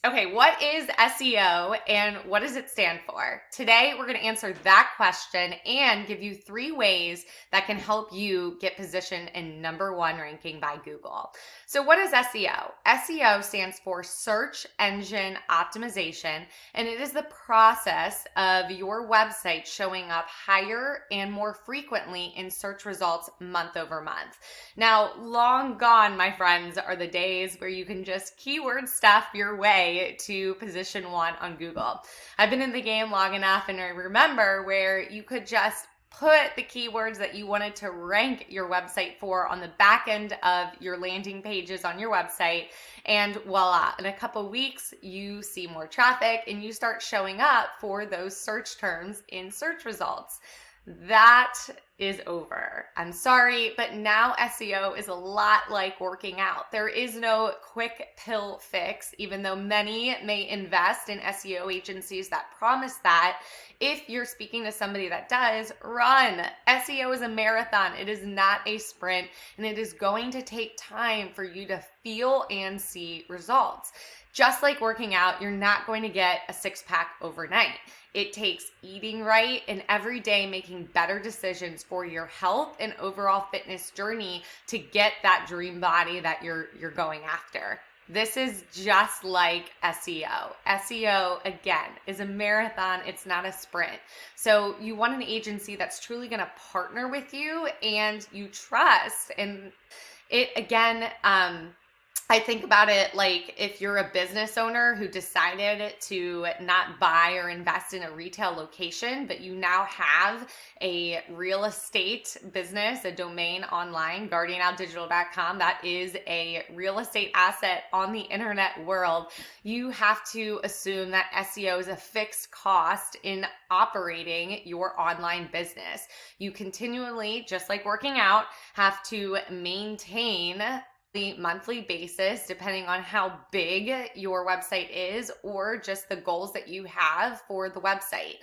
Okay, what is SEO and what does it stand for? Today, we're going to answer that question and give you 3 ways that can help you get positioned in #1 ranking by Google. So, what is SEO? SEO stands for Search Engine Optimization, and it is the process of your website showing up higher and more frequently in search results month over month. Now, long gone, my friends, are the days where you can just keyword stuff your way to position 1 on Google. I've been in the game long enough and I remember where you could just put the keywords that you wanted to rank your website for on the back end of your landing pages on your website, and voila, in a couple weeks you see more traffic and you start showing up for those search terms in search results. That is over. I'm sorry, but now SEO is a lot like working out. There is no quick pill fix, even though many may invest in SEO agencies that promise that. If you're speaking to somebody that does, run. SEO is a marathon. It is not a sprint, and it is going to take time for you to feel and see results. Just like working out, you're not going to get a six-pack overnight. It takes eating right and every day making better decisions for your health and overall fitness journey to get that dream body that you're going after. This is just like SEO. SEO, again, is a marathon. It's not a sprint. So you want an agency that's truly going to partner with you and you trust. And it, again, I think about it like if you're a business owner who decided to not buy or invest in a retail location, but you now have a real estate business, a domain online, guardianoutdigital.com, that is a real estate asset on the internet world. You have to assume that SEO is a fixed cost in operating your online business. You continually, just like working out, have to maintain the monthly basis, depending on how big your website is or just the goals that you have for the website.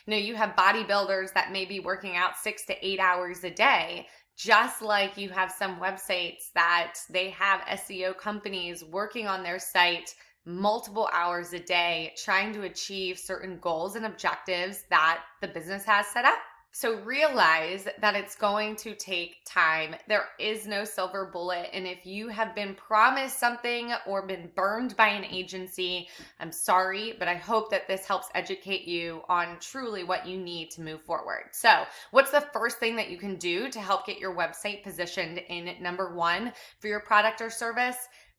You have bodybuilders that may be working out 6 to 8 hours a day, just like you have some websites that they have SEO companies working on their site multiple hours a day, trying to achieve certain goals and objectives that the business has set up. So realize that it's going to take time. There is no silver bullet. And if you have been promised something or been burned by an agency, I'm sorry, but I hope that this helps educate you on truly what you need to move forward. So what's the first thing that you can do to help get your website positioned in #1 for your product or service?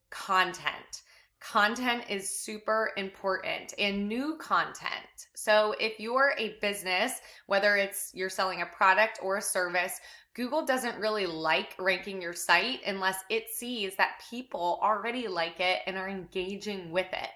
Content. Content is super important, and new content. So if you're a business, whether it's you're selling a product or a service, Google doesn't really like ranking your site unless it sees that people already like it and are engaging with it.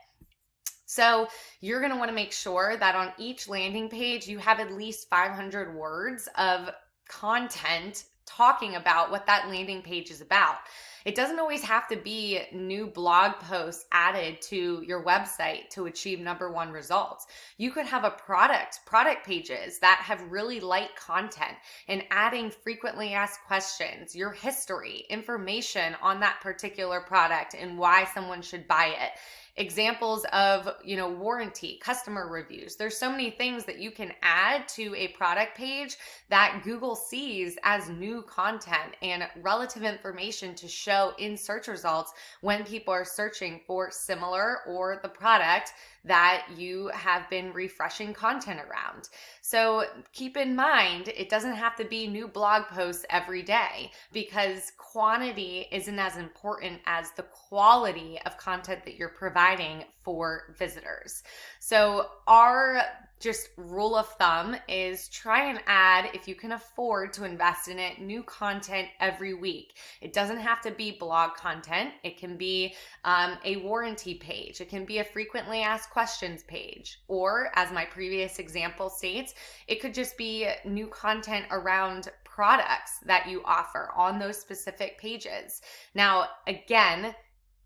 So you're going to want to make sure that on each landing page, you have at least 500 words of content talking about what that landing page is about. It doesn't always have to be new blog posts added to your website to achieve #1 results. You could have a product pages that have really light content and adding frequently asked questions, your history, information on that particular product and why someone should buy it. Examples of, warranty, customer reviews. There's so many things that you can add to a product page that Google sees as new content and relative information to show in search results when people are searching for similar or the product that you have been refreshing content around. So keep in mind, it doesn't have to be new blog posts every day because quantity isn't as important as the quality of content that you're providing for visitors. So our just rule of thumb is try and add, if you can afford to invest in it, new content every week. It doesn't have to be blog content. It can be a warranty page. It can be a frequently asked questions page. Or, as my previous example states, it could just be new content around products that you offer on those specific pages. Now, again,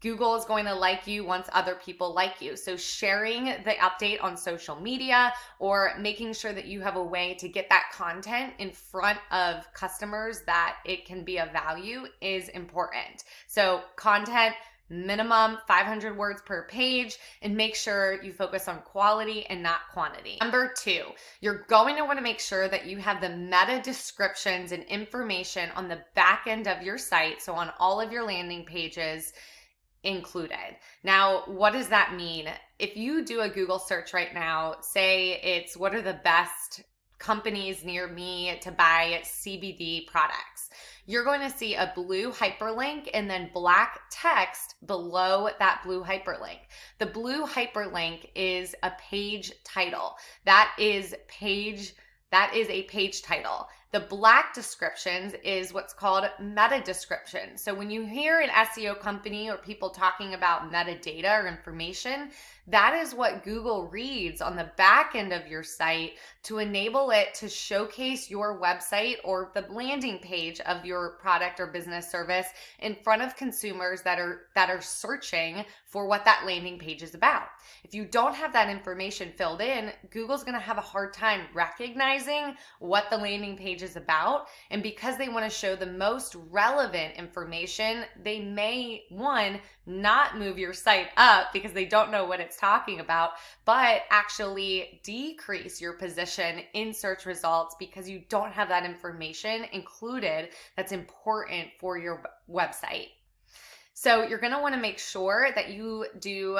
Google is going to like you once other people like you. So sharing the update on social media or making sure that you have a way to get that content in front of customers that it can be of value is important. So content, minimum 500 words per page, and make sure you focus on quality and not quantity. Number 2, you're going to want to make sure that you have the meta descriptions and information on the back end of your site, so on all of your landing pages, included. Now, what does that mean? If you do a Google search right now, say it's what are the best companies near me to buy CBD products, you're going to see a blue hyperlink and then black text below that blue hyperlink. The blue hyperlink is a page title. That is a page title. The black descriptions is what's called meta description. So when you hear an SEO company or people talking about metadata or information, that is what Google reads on the back end of your site to enable it to showcase your website or the landing page of your product or business service in front of consumers that are searching for what that landing page is about. If you don't have that information filled in, Google's going to have a hard time recognizing what the landing page is about. And because they want to show the most relevant information, they may, one, not move your site up because they don't know what it's talking about, but actually decrease your position in search results because you don't have that information included that's important for your website. So you're going to want to make sure that you do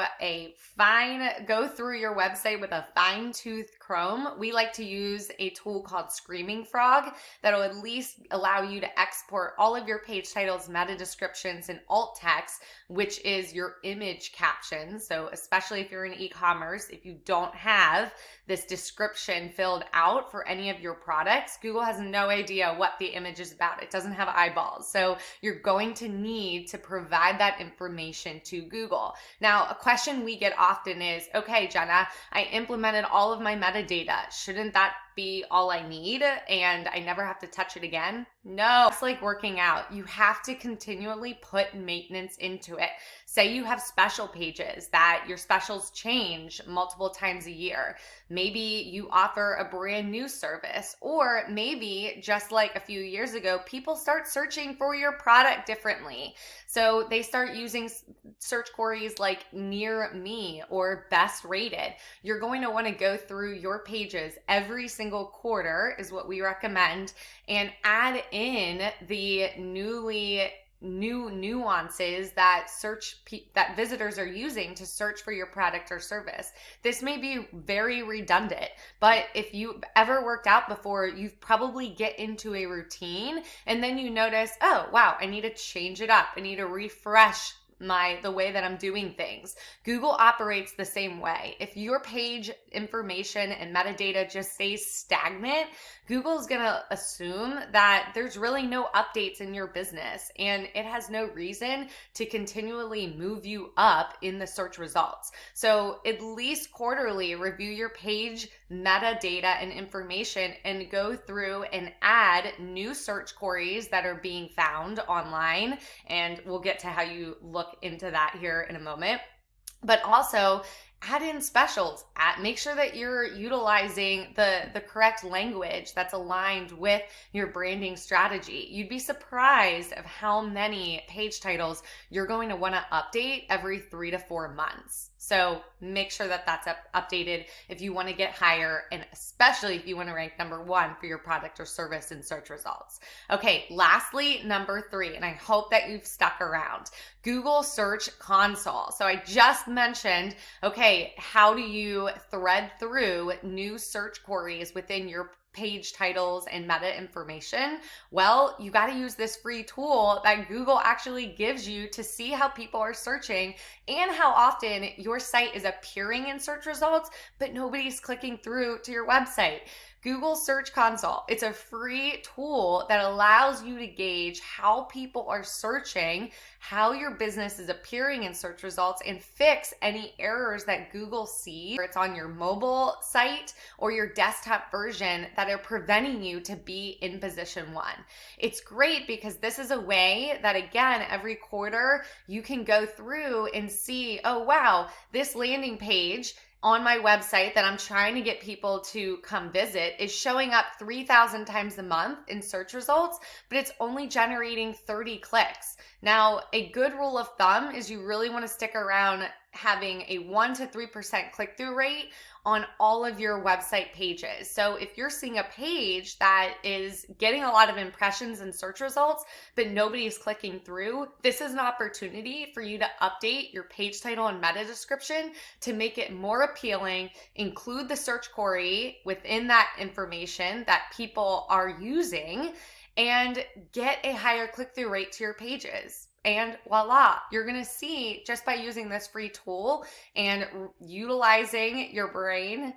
go through your website with a fine-tooth comb. We like to use a tool called Screaming Frog that'll at least allow you to export all of your page titles, meta descriptions, and alt text, which is your image captions. So especially if you're in e-commerce, if you don't have this description filled out for any of your products, Google has no idea what the image is about. It doesn't have eyeballs. So you're going to need to provide that information to Google. Now, a question we get often is, okay, Jenna, I implemented all of my metadata. Shouldn't that be all I need and I never have to touch it again? No, it's like working out. You have to continually put maintenance into it. Say you have special pages that your specials change multiple times a year. Maybe you offer a brand new service, or maybe just like a few years ago, people start searching for your product differently. So they start using search queries like near me or best rated. You're going to want to go through your pages every single quarter is what we recommend, and add in the new nuances that that visitors are using to search for your product or service. This may be very redundant, but if you ever worked out before, you've probably get into a routine and then you notice, oh wow, I need to change it up. I need to refresh the way that I'm doing things. Google operates the same way. If your page information and metadata just stays stagnant, Google's going to assume that there's really no updates in your business, and it has no reason to continually move you up in the search results. So at least quarterly, review your page metadata and information and go through and add new search queries that are being found online. And we'll get to how you look into that here in a moment. But also add in specials. Make sure that you're utilizing the correct language that's aligned with your branding strategy. You'd be surprised of how many page titles you're going to want to update every 3 to 4 months. So make sure that that's updated if you want to get higher, and especially if you want to rank number 1 for your product or service in search results. Okay, lastly, number 3, and I hope that you've stuck around, Google Search Console. So I just mentioned, okay, how do you thread through new search queries within your page titles and meta information? Well, you got to use this free tool that Google actually gives you to see how people are searching and how often your site is appearing in search results, but nobody's clicking through to your website. Google Search Console. It's a free tool that allows you to gauge how people are searching, how your business is appearing in search results, and fix any errors that Google sees, whether it's on your mobile site or your desktop version, that are preventing you to be in position one. It's great because this is a way that, again, every quarter you can go through and see, oh, wow, this landing page on my website that I'm trying to get people to come visit is showing up 3,000 times a month in search results, but it's only generating 30 clicks. Now, a good rule of thumb is you really want to stick around having a 1 to 3% click-through rate on all of your website pages. So if you're seeing a page that is getting a lot of impressions and search results, but nobody's clicking through, this is an opportunity for you to update your page title and meta description to make it more appealing, include the search query within that information that people are using, and get a higher click-through rate to your pages. And voila, you're going to see, just by using this free tool and utilizing your brain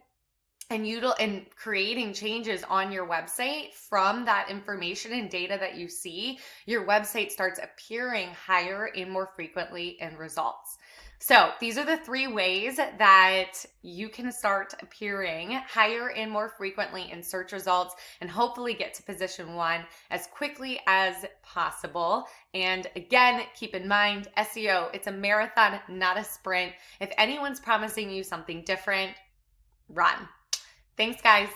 and creating changes on your website from that information and data that you see, your website starts appearing higher and more frequently in results. So these are the 3 ways that you can start appearing higher and more frequently in search results and hopefully get to position 1 as quickly as possible. And again, keep in mind, SEO, it's a marathon, not a sprint. If anyone's promising you something different, run. Thanks, guys.